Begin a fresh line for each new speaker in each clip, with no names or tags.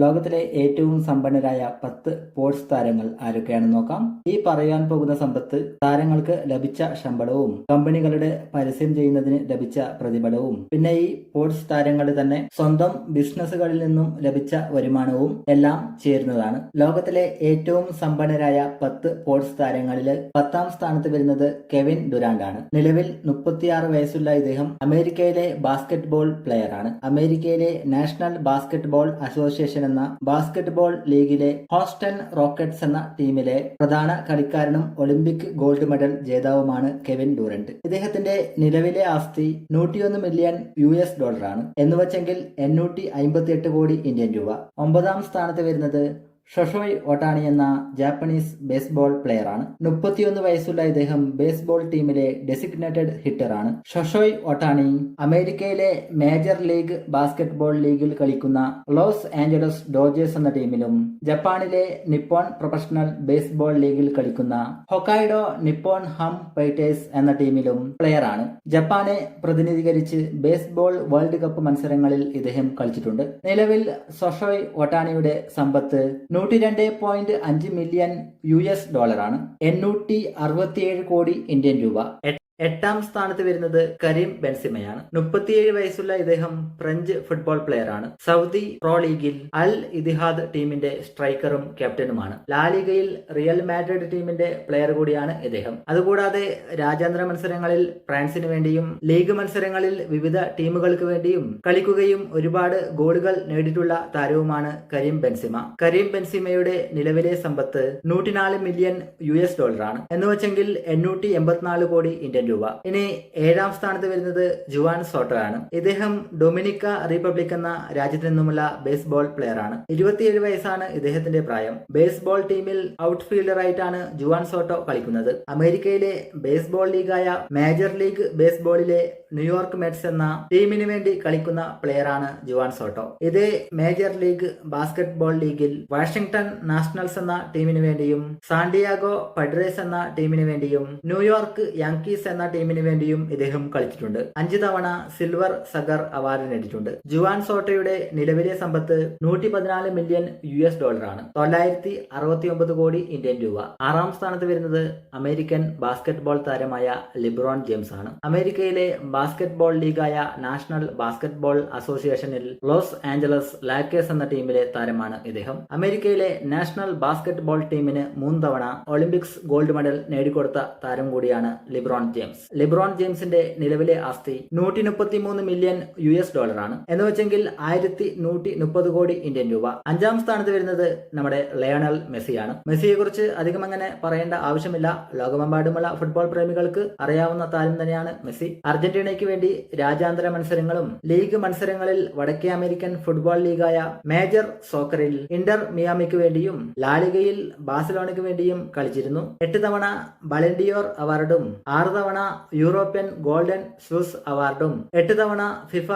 ലോകത്തിലെ ഏറ്റവും സമ്പന്നരായ 10 സ്പോർട്സ് താരങ്ങൾ ആരൊക്കെയാണെന്ന് നോക്കാം. ഈ പറയാൻ പോകുന്ന സമ്പത്ത് താരങ്ങൾക്ക് ലഭിച്ച ശമ്പളവും കമ്പനികളുടെ പരസ്യം ചെയ്യുന്നതിന് ലഭിച്ച പ്രതിഫലവും പിന്നെ ഈ സ്പോർട്സ് താരങ്ങൾ തന്നെ സ്വന്തം ബിസിനസ്സുകളിൽ നിന്നും ലഭിച്ച വരുമാനവും എല്ലാം ചേരുന്നതാണ്. ലോകത്തിലെ ഏറ്റവും സമ്പന്നരായ 10 സ്പോർട്സ് താരങ്ങളിൽ 10ാം സ്ഥാനത്ത് വരുന്നത് കെവിൻ ഡുറാന്റ് ആണ്. നിലവിൽ 36 വയസ്സുള്ള ഇദ്ദേഹം അമേരിക്കയിലെ ബാസ്കറ്റ്ബോൾ പ്ലെയർ ആണ്. അമേരിക്കയിലെ നാഷണൽ ബാസ്കറ്റ്ബോൾ അസോസിയേഷൻ എന്ന ബാസ്കറ്റ്ബോൾ ലീഗിലെ ഹോസ്റ്റൺ റോക്കറ്റ്സ് എന്ന ടീമിലെ പ്രധാന കളിക്കാരനും ഒളിമ്പിക് ഗോൾഡ് മെഡൽ ജേതാവുമാണ് കെവിൻ ഡുറാന്റ്. ഇദ്ദേഹത്തിന്റെ നിലവിലെ ആസ്തി 101 മില്യൺ US ആണ്. എന്നുവെച്ചെങ്കിൽ 858 കോടി ഇന്ത്യൻ രൂപ. 9ാം സ്ഥാനത്ത് വരുന്നത് ഷൊഷോയ് ഒട്ടാണി എന്ന ജാപ്പനീസ് ബേസ്ബോൾ പ്ലെയർ ആണ്. 31 വയസ്സുള്ള ഇദ്ദേഹം ബേസ്ബോൾ ടീമിലെ ഡെസിഗ്നേറ്റഡ് ഹിറ്റർ ആണ്. ഷൊഷോയ് ഒട്ടാണി അമേരിക്കയിലെ മേജർ ലീഗ് ബാസ്കറ്റ്ബോൾ ലീഗിൽ കളിക്കുന്ന ലോസ് ആഞ്ചലസ് ഡോജേഴ്സ് എന്ന ടീമിലും ജപ്പാനിലെ നിപ്പോൺ പ്രൊഫഷണൽ ബേസ്ബോൾ ലീഗിൽ കളിക്കുന്ന ഹൊക്കൈഡോ നിപ്പോൺ ഹം ഫൈറ്റേഴ്സ് എന്ന ടീമിലും പ്ലെയർ ആണ്. ജപ്പാനെ പ്രതിനിധീകരിച്ച് ബേസ്ബോൾ വേൾഡ് കപ്പ് മത്സരങ്ങളിൽ ഇദ്ദേഹം കളിച്ചിട്ടുണ്ട്. നിലവിൽ ഷൊഷോയ് ഒട്ടാണിയുടെ സമ്പത്ത് 102.5 മില്യൺ US ആണ്. 867 കോടി ഇന്ത്യൻ രൂപ. 8ാം സ്ഥാനത്ത് വരുന്നത് കരീം ബെൻസിമയാണ്. 37 വയസ്സുള്ള ഇദ്ദേഹം ഫ്രഞ്ച് ഫുട്ബോൾ പ്ലെയർ ആണ്. സൗദി പ്രോ ലീഗിൽ അൽ ഇത്തിഹാദ് ടീമിന്റെ സ്ട്രൈക്കറും ക്യാപ്റ്റനുമാണ്. ലാലിഗയിൽ റിയൽ മാഡ്രിഡ് ടീമിന്റെ പ്ലെയർ കൂടിയാണ് ഇദ്ദേഹം. അതുകൂടാതെ രാജ്യാന്തര മത്സരങ്ങളിൽ ഫ്രാൻസിന് വേണ്ടിയും ലീഗ് മത്സരങ്ങളിൽ വിവിധ ടീമുകൾക്ക് വേണ്ടിയും കളിക്കുകയും ഒരുപാട് ഗോളുകൾ നേടിയിട്ടുള്ള താരവുമാണ് കരീം ബെൻസിമ. കരീം ബെൻസിമയുടെ നിലവിലെ സമ്പത്ത് 104 മില്യൺ US ആണ്. എന്നുവെച്ചെങ്കിൽ 884 കോടി ഇന്ത്യൻ രൂപ. ഇനി 7ാം സ്ഥാനത്ത് വരുന്നത് ജുവാൻ സോട്ടോ ആണ്. ഇദ്ദേഹം ഡൊമിനിക്ക റിപ്പബ്ലിക് എന്ന രാജ്യത്ത് നിന്നുമുള്ള ബേസ്ബോൾ പ്ലെയർ ആണ്. 27 വയസ്സാണ് ഇദ്ദേഹത്തിന്റെ പ്രായം. ബേസ്ബോൾ ടീമിൽ ഔട്ട്ഫീൽഡർ ആയിട്ടാണ് ജുവാൻ സോട്ടോ കളിക്കുന്നത്. അമേരിക്കയിലെ ബേസ്ബോൾ ലീഗായ മേജർ ലീഗ് ബേസ്ബോളിലെ ന്യൂയോർക്ക് മെറ്റ്സ് എന്ന ടീമിന് വേണ്ടി കളിക്കുന്ന പ്ലെയർ ആണ് ജുവാൻ സോട്ടോ. ഇതേ മേജർ ലീഗ് ബാസ്കറ്റ്ബോൾ ലീഗിൽ വാഷിംഗ്ടൺ നാഷണൽസ് എന്ന ടീമിന് വേണ്ടിയും സാന്റിയാഗോ പഡ്രേസ് എന്ന ടീമിന് വേണ്ടിയും ന്യൂയോർക്ക് യാങ്കീസ് എന്ന ടീമിന് വേണ്ടിയും ഇദ്ദേഹം കളിച്ചിട്ടുണ്ട്. 5 തവണ സിൽവർ സഗർ അവാർഡ് നേടിയിട്ടുണ്ട്. ജുവാൻ സോട്ടോയുടെ നിലവിലെ സമ്പത്ത് 114 മില്യൺ US ആണ്. 969 കോടി ഇന്ത്യൻ രൂപ. 6ാം സ്ഥാനത്ത് വരുന്നത് അമേരിക്കൻ ബാസ്കറ്റ്ബോൾ താരമായ ലിബ്രോൺ ജെയിംസ് ആണ്. അമേരിക്കയിലെ ബാസ്കറ്റ്ബോൾ ലീഗായ നാഷണൽ ബാസ്കറ്റ്ബോൾ അസോസിയേഷനിൽ ലോസ് ആഞ്ചലസ് ലാക്കേഴ്സ് എന്ന ടീമിലെ താരമാണ് ഇദ്ദേഹം. അമേരിക്കയിലെ നാഷണൽ ബാസ്കറ്റ്ബോൾ ടീമിന് 3 തവണ ഒളിമ്പിക്സ് ഗോൾഡ് മെഡൽ നേടിക്കൊടുത്ത താരം കൂടിയാണ് ലിബ്രോൺ ജെയിംസ്. ലിബ്രോൺ ജെയിംസിന്റെ നിലവിലെ ആസ്തി 133 മില്യൺ US ആണ്. എന്നുവെച്ചെങ്കിൽ 1130 കോടി ഇന്ത്യൻ രൂപ. 5ാം സ്ഥാനത്ത് വരുന്നത് നമ്മുടെ ലയണൽ മെസ്സിയാണ്. മെസ്സിയെ കുറിച്ച് അധികം അങ്ങനെ പറയേണ്ട ആവശ്യമില്ല. ലോകമെമ്പാടുമുള്ള ഫുട്ബോൾ പ്രേമികൾക്ക് അറിയാവുന്ന താരം തന്നെയാണ് മെസ്സി. അർജന്റീനയ്ക്ക് വേണ്ടി രാജ്യാന്തര മത്സരങ്ങളും ലീഗ് മത്സരങ്ങളിൽ വടക്കേ അമേരിക്കൻ ഫുട്ബോൾ ലീഗായ മേജർ സോക്കറിൽ ഇന്റർ മിയാമിക്ക് വേണ്ടിയും ലാലിഗയിൽ ബാഴ്സലോണയ്ക്ക് വേണ്ടിയും കളിച്ചിരുന്നു. 8 തവണ ബലൻഡിയോർ അവാർഡും 6 തവണ യൂറോപ്യൻ ഗോൾഡൻ ഷൂസ് അവാർഡും 8 തവണ ഫിഫ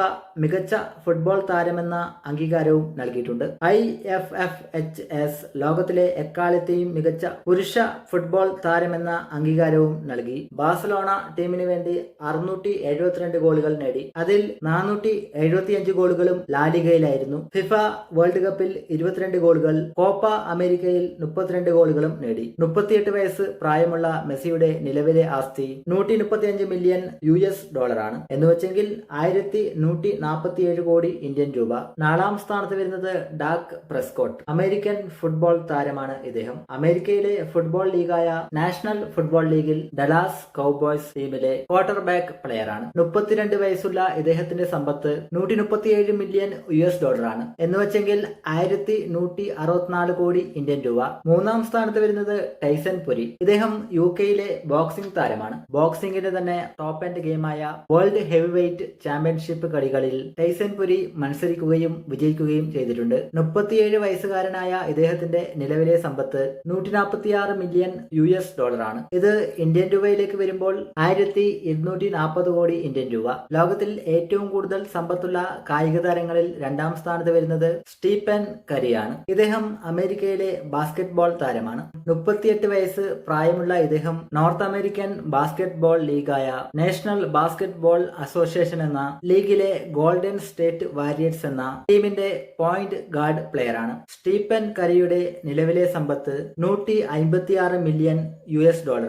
മികച്ച ഫുട്ബോൾ താരമെന്ന അംഗീകാരവും നൽകിയിട്ടുണ്ട്. IFFHS ലോകത്തിലെ എക്കാലത്തെയും മികച്ച പുരുഷ ഫുട്ബോൾ താരമെന്ന അംഗീകാരവും നൽകി. ബാഴ്സലോണ ടീമിന് വേണ്ടി 672 ഗോളുകൾ നേടി. അതിൽ 475 ഗോളുകളും ലാലിഗയിലായിരുന്നു. ഫിഫ വേൾഡ് കപ്പിൽ 22 ഗോളുകൾ, കോപ്പ അമേരിക്കയിൽ 32 ഗോളുകളും നേടി. 38 വയസ്സ് പ്രായമുള്ള മെസ്സിയുടെ നിലവിലെ ആസ്തി 135 മില്യൺ US ആണ്. എന്നുവെച്ചെങ്കിൽ 1147 കോടി ഇന്ത്യൻ രൂപ. 4ാം സ്ഥാനത്ത് വരുന്നത് ഡാക് പ്രെസ്കോട്ട്. അമേരിക്കൻ ഫുട്ബോൾ താരമാണ് ഇദ്ദേഹം. അമേരിക്കയിലെ ഫുട്ബോൾ ലീഗായ നാഷണൽ ഫുട്ബോൾ ലീഗിൽ ഡലാസ് കൗബോയ്സ് ടീമിലെ ക്വാർട്ടർ ബാക്ക് പ്ലെയർ ആണ്. 32 വയസ്സുള്ള ഇദ്ദേഹത്തിന്റെ സമ്പത്ത് 137 മില്യൺ US ആണ്. എന്നുവെച്ചെങ്കിൽ 1164 കോടി ഇന്ത്യൻ രൂപ. 3ാം സ്ഥാനത്ത് വരുന്നത് ടൈസൺ പുരി. ഇദ്ദേഹം UK-യിലെ ബോക്സിംഗ് താരമാണ്. ബോക്സിംഗിന്റെ തന്നെ ടോപ്പ് എൻഡ് ഗെയിമായ വേൾഡ് ഹെവി വെയ്റ്റ് ചാമ്പ്യൻഷിപ്പ് കളികളിൽ ടൈസൺ പുരി മത്സരിക്കുകയും വിജയിക്കുകയും ചെയ്തിട്ടുണ്ട്. 37 വയസ്സുകാരനായ ഇദ്ദേഹത്തിന്റെ നിലവിലെ സമ്പത്ത് 146 മില്യൺ US ആണ്. ഇത് ഇന്ത്യൻ രൂപയിലേക്ക് വരുമ്പോൾ 1240 കോടി ഇന്ത്യൻ രൂപ. ലോകത്തിൽ ഏറ്റവും കൂടുതൽ സമ്പത്തുള്ള കായിക താരങ്ങളിൽ 2ാം സ്ഥാനത്ത് വരുന്നത് സ്റ്റീഫൻ കറിയാണ്. ഇദ്ദേഹം അമേരിക്കയിലെ ബാസ്കറ്റ്ബോൾ താരമാണ്. 38 വയസ്സ് പ്രായമുള്ള ഇദ്ദേഹം നോർത്ത് അമേരിക്കൻ ബാസ്കറ്റ്ബോൾ ബാസ്കറ്റ്ബോൾ ലീഗായ നാഷണൽ ബാസ്കറ്റ്ബോൾ അസോസിയേഷൻ എന്ന ലീഗിലെ ഗോൾഡൻ സ്റ്റേറ്റ് വാരിയേഴ്സ് എന്ന ടീമിന്റെ പോയിന്റ് ഗാർഡ് പ്ലെയറാണ്. സ്റ്റീഫൻ കറിയുടെ നിലവിലെ സമ്പത്ത് $156 മില്യൺ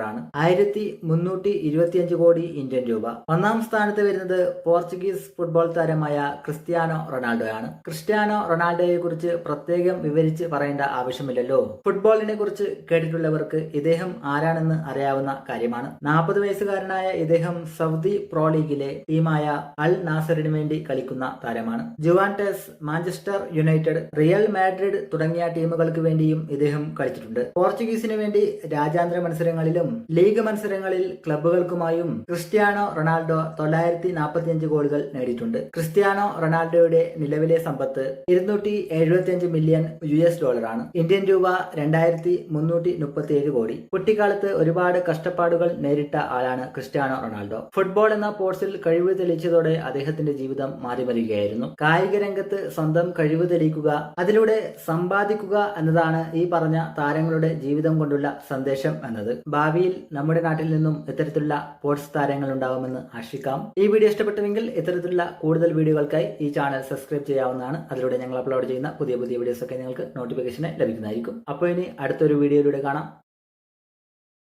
ആണ്. 1325 കോടി ഇന്ത്യൻ രൂപ. ഒന്നാം സ്ഥാനത്ത് വരുന്നത് പോർച്ചുഗീസ് ഫുട്ബോൾ താരമായ ക്രിസ്ത്യാനോ റൊണാൾഡോയാണ്. ക്രിസ്ത്യാനോ റൊണാൾഡോയെ കുറിച്ച് പ്രത്യേകം വിവരിച്ച് പറയേണ്ട ആവശ്യമില്ലല്ലോ. ഫുട്ബോളിനെ കുറിച്ച് കേട്ടിട്ടുള്ളവർക്ക് ഇദ്ദേഹം ആരാണെന്ന് അറിയാവുന്ന കാര്യമാണ്. 40 വയസ്സുകാരനായ ഇദ്ദേഹം സൗദി പ്രോ ലീഗിലെ ടീമായ അൽ നാസറിന് വേണ്ടി കളിക്കുന്ന താരമാണ്. ജുവാന്റസ്, മാഞ്ചസ്റ്റർ യുണൈറ്റഡ്, റിയൽ മാഡ്രിഡ് തുടങ്ങിയ ടീമുകൾക്ക് വേണ്ടിയും ഇദ്ദേഹം കളിച്ചിട്ടുണ്ട്. പോർച്ചുഗീസിന് വേണ്ടി രാജ്യാന്തര മത്സരങ്ങളിലും ലീഗ് മത്സരങ്ങളിൽ ക്ലബ്ബുകൾക്കുമായും ക്രിസ്ത്യാനോ റൊണാൾഡോ 945 ഗോളുകൾ നേടിയിട്ടുണ്ട്. ക്രിസ്ത്യാനോ റൊണാൾഡോയുടെ നിലവിലെ സമ്പത്ത് $275 മില്യൺ ആണ്. ഇന്ത്യൻ രൂപ 2337 കോടി. കുട്ടിക്കാലത്ത് ഒരുപാട് കഷ്ടപ്പാടുകൾ നേരിട്ട ആളാണ് ക്രിസ്ത്യാനോ റൊണാൾഡോ. ഫുട്ബോൾ എന്ന സ്പോർട്സിൽ കഴിവ് തെളിയിച്ചതോടെ അദ്ദേഹത്തിന്റെ ജീവിതം മാറിമറിയുകയായിരുന്നു. കായിക രംഗത്ത് സ്വന്തം കഴിവ് തെളിയിക്കുക, അതിലൂടെ സമ്പാദിക്കുക എന്നതാണ് ഈ പറഞ്ഞ താരങ്ങളുടെ ജീവിതം കൊണ്ടുള്ള സന്ദേശം എന്നത്. ഭാവിയിൽ നമ്മുടെ നാട്ടിൽ നിന്നും ഇത്തരത്തിലുള്ള സ്പോർട്സ് താരങ്ങൾ ഉണ്ടാകുമെന്ന് ആശിക്കാം. ഈ വീഡിയോ ഇഷ്ടപ്പെട്ടുവെങ്കിൽ ഇത്തരത്തിലുള്ള കൂടുതൽ വീഡിയോകൾക്കായി ഈ ചാനൽ സബ്സ്ക്രൈബ് ചെയ്യാവുന്നതാണ്. അതിലൂടെ ഞങ്ങൾ അപ്ലോഡ് ചെയ്യുന്ന പുതിയ വീഡിയോസ് ഒക്കെ നിങ്ങൾക്ക് നോട്ടിഫിക്കേഷൻ ലഭിക്കുന്നതായിരിക്കും. അപ്പോൾ ഇനി അടുത്തൊരു വീഡിയോയിലൂടെ കാണാം.